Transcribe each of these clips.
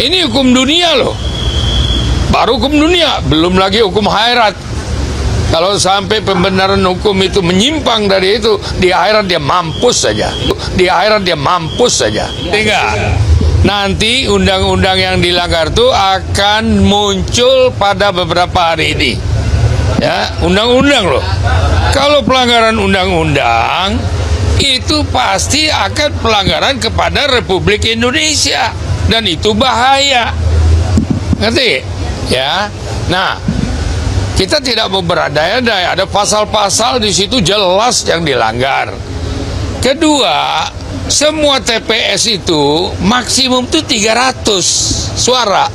Ini hukum dunia loh. Baru hukum dunia, belum lagi hukum akhirat. Kalau sampai pembenaran hukum itu menyimpang dari itu, di akhirat dia mampus saja. Di akhirat dia mampus saja. Tiga, nanti undang-undang yang dilanggar itu akan muncul pada beberapa hari ini. Ya, undang-undang loh. Kalau pelanggaran undang-undang itu pasti akan pelanggaran kepada Republik Indonesia, dan itu bahaya. Ngerti? Ya. Nah, kita tidak mau berandai-andai, ada pasal-pasal di situ jelas yang dilanggar. Kedua, semua TPS itu maksimum itu 300 suara.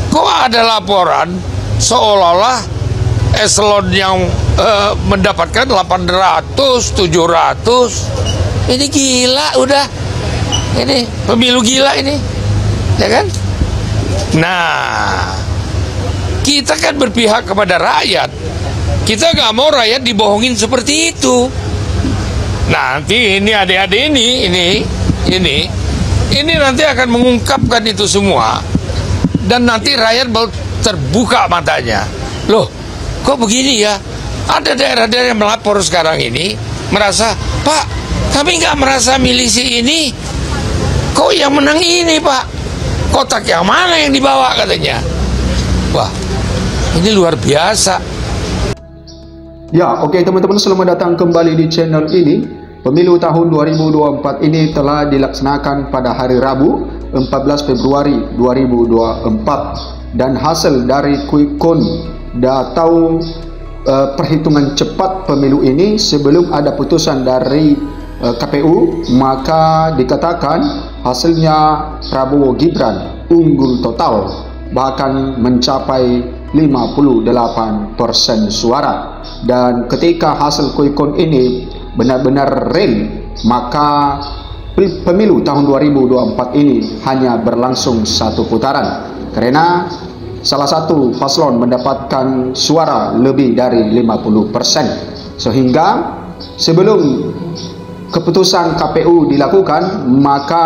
Kok ada laporan seolah-olah eselon yang mendapatkan 800, 700. Ini gila udah. Ini pemilu gila ini. Ya kan? Nah, kita kan berpihak kepada rakyat. Kita nggak mau rakyat dibohongin seperti itu. Nanti ini adik-adik ini nanti akan mengungkapkan itu semua, dan nanti rakyat baru terbuka matanya. Loh, kok begini ya? Ada daerah-daerah yang melapor sekarang ini merasa, Pak, kami nggak merasa milisi ini, kok yang menang ini Pak? Kotak yang mana yang dibawa katanya? Wah, ini luar biasa. Ya, oke teman-teman, selamat datang kembali di channel ini. Pemilu tahun 2024 ini telah dilaksanakan pada hari Rabu 14 Februari 2024, dan hasil dari quick count atau perhitungan cepat pemilu ini sebelum ada putusan dari KPU, maka dikatakan hasilnya Prabowo Gibran unggul total, bahkan mencapai 58% suara. Dan ketika hasil quick count ini benar-benar real, maka pemilu tahun 2024 ini hanya berlangsung satu putaran, karena salah satu paslon mendapatkan suara lebih dari 50%. Sehingga sebelum keputusan KPU dilakukan, maka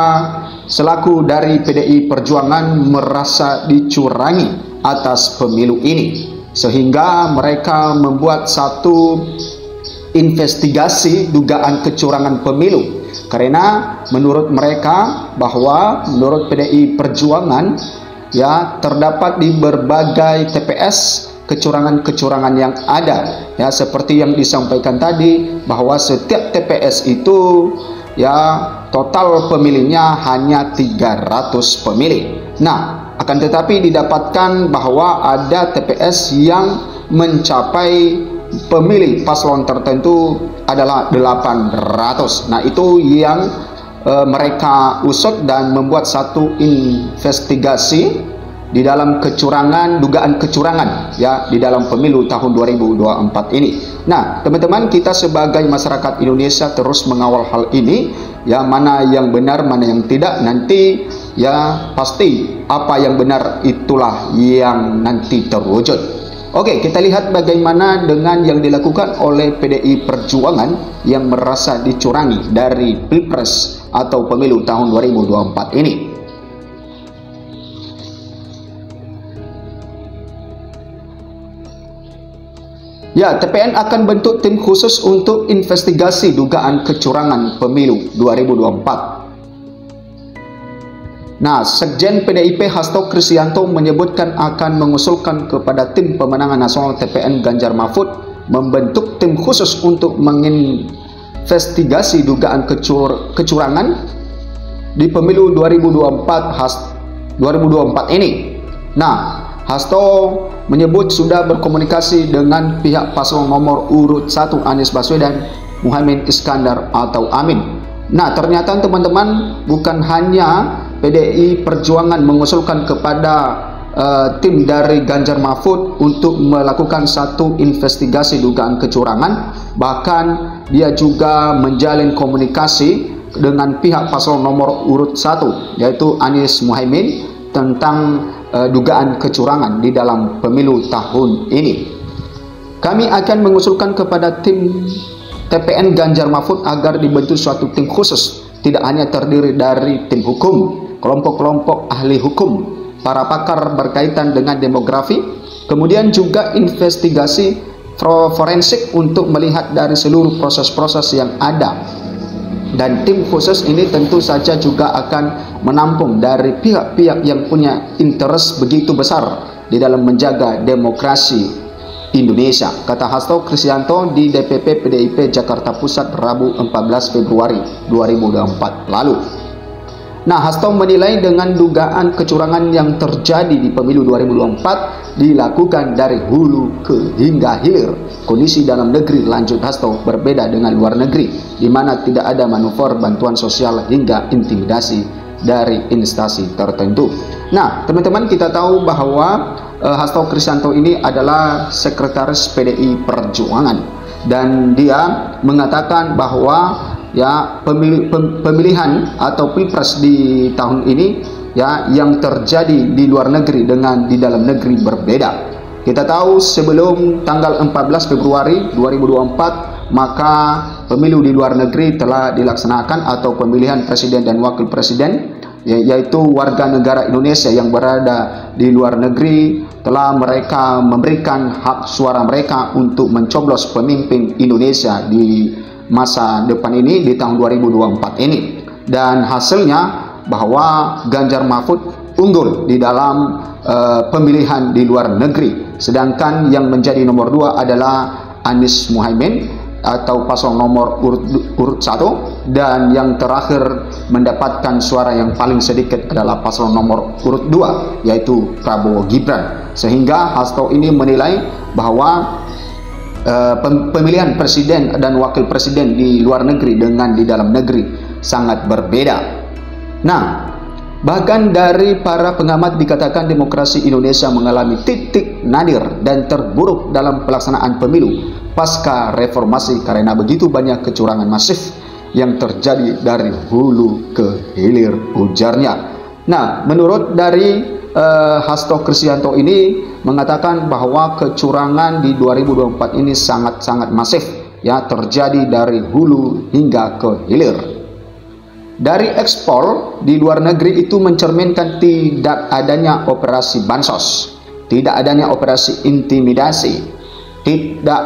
selaku dari PDI Perjuangan merasa dicurangi atas pemilu ini, sehingga mereka membuat satu investigasi dugaan kecurangan pemilu. Karena menurut mereka, bahwa menurut PDI Perjuangan, ya, terdapat di berbagai TPS kecurangan-kecurangan yang ada, ya, seperti yang disampaikan tadi, bahwa setiap TPS itu, ya, total pemilihnya hanya 300 pemilih. Nah, akan tetapi didapatkan bahwa ada TPS yang mencapai pemilih paslon tertentu adalah 800. Nah, itu yang mereka usut dan membuat satu investigasi di dalam kecurangan, dugaan kecurangan, ya, di dalam pemilu tahun 2024 ini. Nah, teman-teman, kita sebagai masyarakat Indonesia terus mengawal hal ini, ya, mana yang benar, mana yang tidak. Nanti, ya, pasti apa yang benar itulah yang nanti terwujud. Oke, kita lihat bagaimana dengan yang dilakukan oleh PDI Perjuangan yang merasa dicurangi dari Pilpres atau pemilu tahun 2024 ini. Ya, TPN akan bentuk tim khusus untuk investigasi dugaan kecurangan pemilu 2024. Nah, Sekjen PDIP Hasto Kristianto menyebutkan akan mengusulkan kepada tim pemenangan nasional TPN Ganjar Mahfud membentuk tim khusus untuk menginvestigasi dugaan kecurangan di pemilu 2024 ini. Nah, Hasto menyebut sudah berkomunikasi dengan pihak paslon nomor urut 1 Anies Baswedan, Muhaimin Iskandar atau Amin. Nah, ternyata teman-teman, bukan hanya PDI Perjuangan mengusulkan kepada tim dari Ganjar Mahfud untuk melakukan satu investigasi dugaan kecurangan, bahkan dia juga menjalin komunikasi dengan pihak paslon nomor urut 1 yaitu Anies Muhaimin tentang dugaan kecurangan di dalam pemilu tahun ini. Kami akan mengusulkan kepada tim TPN Ganjar Mahfud agar dibentuk suatu tim khusus, tidak hanya terdiri dari tim hukum, kelompok-kelompok ahli hukum, para pakar berkaitan dengan demografi, kemudian juga investigasi forensik untuk melihat dari seluruh proses-proses yang ada. Dan tim khusus ini tentu saja juga akan menampung dari pihak-pihak yang punya interest begitu besar di dalam menjaga demokrasi Indonesia, kata Hasto Kristianto di DPP PDIP Jakarta Pusat Rabu 14 Februari 2024 lalu. Nah, Hasto menilai dengan dugaan kecurangan yang terjadi di pemilu 2024 dilakukan dari hulu ke hingga hilir. Kondisi dalam negeri, lanjut Hasto, berbeda dengan luar negeri, di mana tidak ada manuver bantuan sosial hingga intimidasi dari instansi tertentu. Nah, teman-teman, kita tahu bahwa Hasto Kristianto ini adalah sekretaris PDI Perjuangan, dan dia mengatakan bahwa ya pemilihan atau pilpres di tahun ini ya yang terjadi di luar negeri dengan di dalam negeri berbeda. Kita tahu sebelum tanggal 14 Februari 2024 maka pemilu di luar negeri telah dilaksanakan, atau pemilihan presiden dan wakil presiden, yaitu warga negara Indonesia yang berada di luar negeri telah mereka memberikan hak suara mereka untuk mencoblos pemimpin Indonesia di masa depan ini, di tahun 2024 ini. Dan hasilnya bahwa Ganjar Mahfud unggul di dalam pemilihan di luar negeri, sedangkan yang menjadi nomor 2 adalah Anies Muhaimin atau paslon nomor urut 1, dan yang terakhir mendapatkan suara yang paling sedikit adalah paslon nomor urut 2, yaitu Prabowo Gibran. Sehingga Hasto ini menilai bahwa pemilihan presiden dan wakil presiden di luar negeri dengan di dalam negeri sangat berbeda. Nah, bahkan dari para pengamat dikatakan demokrasi Indonesia mengalami titik nadir dan terburuk dalam pelaksanaan pemilu pasca reformasi karena begitu banyak kecurangan masif yang terjadi dari hulu ke hilir, ujarnya. Nah, menurut dari Hasto Kristianto ini mengatakan bahwa kecurangan di 2024 ini sangat-sangat masif ya, terjadi dari hulu hingga ke hilir. Dari ekspor di luar negeri itu mencerminkan tidak adanya operasi bansos, tidak adanya operasi intimidasi, tidak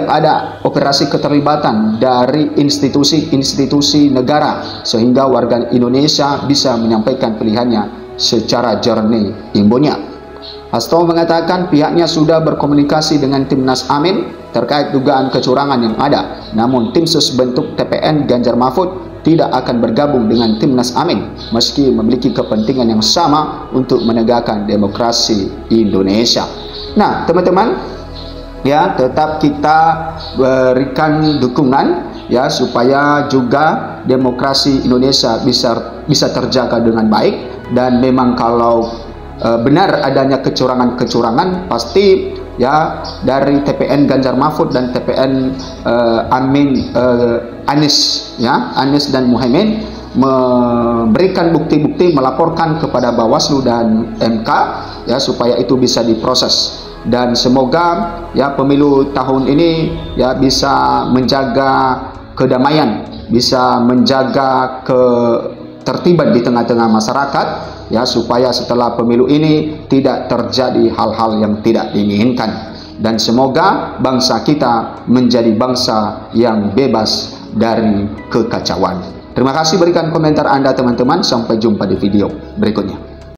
ada operasi keterlibatan dari institusi-institusi negara, sehingga warga Indonesia bisa menyampaikan pilihannya secara jernih, imbunya. Hasto mengatakan pihaknya sudah berkomunikasi dengan Timnas Amin terkait dugaan kecurangan yang ada, namun tim sus bentuk TPN Ganjar Mahfud tidak akan bergabung dengan Timnas Amin meski memiliki kepentingan yang sama untuk menegakkan demokrasi Indonesia. Nah, teman-teman, ya, tetap kita berikan dukungan ya supaya juga demokrasi Indonesia bisa terjaga dengan baik. Dan memang kalau benar adanya kecurangan-kecurangan, pasti ya dari TPN Ganjar Mahfud dan TPN Anies dan Muhaimin memberikan bukti-bukti, melaporkan kepada Bawaslu dan MK ya supaya itu bisa diproses. Dan semoga ya pemilu tahun ini ya bisa menjaga kedamaian, bisa menjaga ketertiban di tengah-tengah masyarakat ya, supaya setelah pemilu ini tidak terjadi hal-hal yang tidak diinginkan, dan semoga bangsa kita menjadi bangsa yang bebas dari kekacauan. Terima kasih, berikan komentar Anda teman-teman, sampai jumpa di video berikutnya.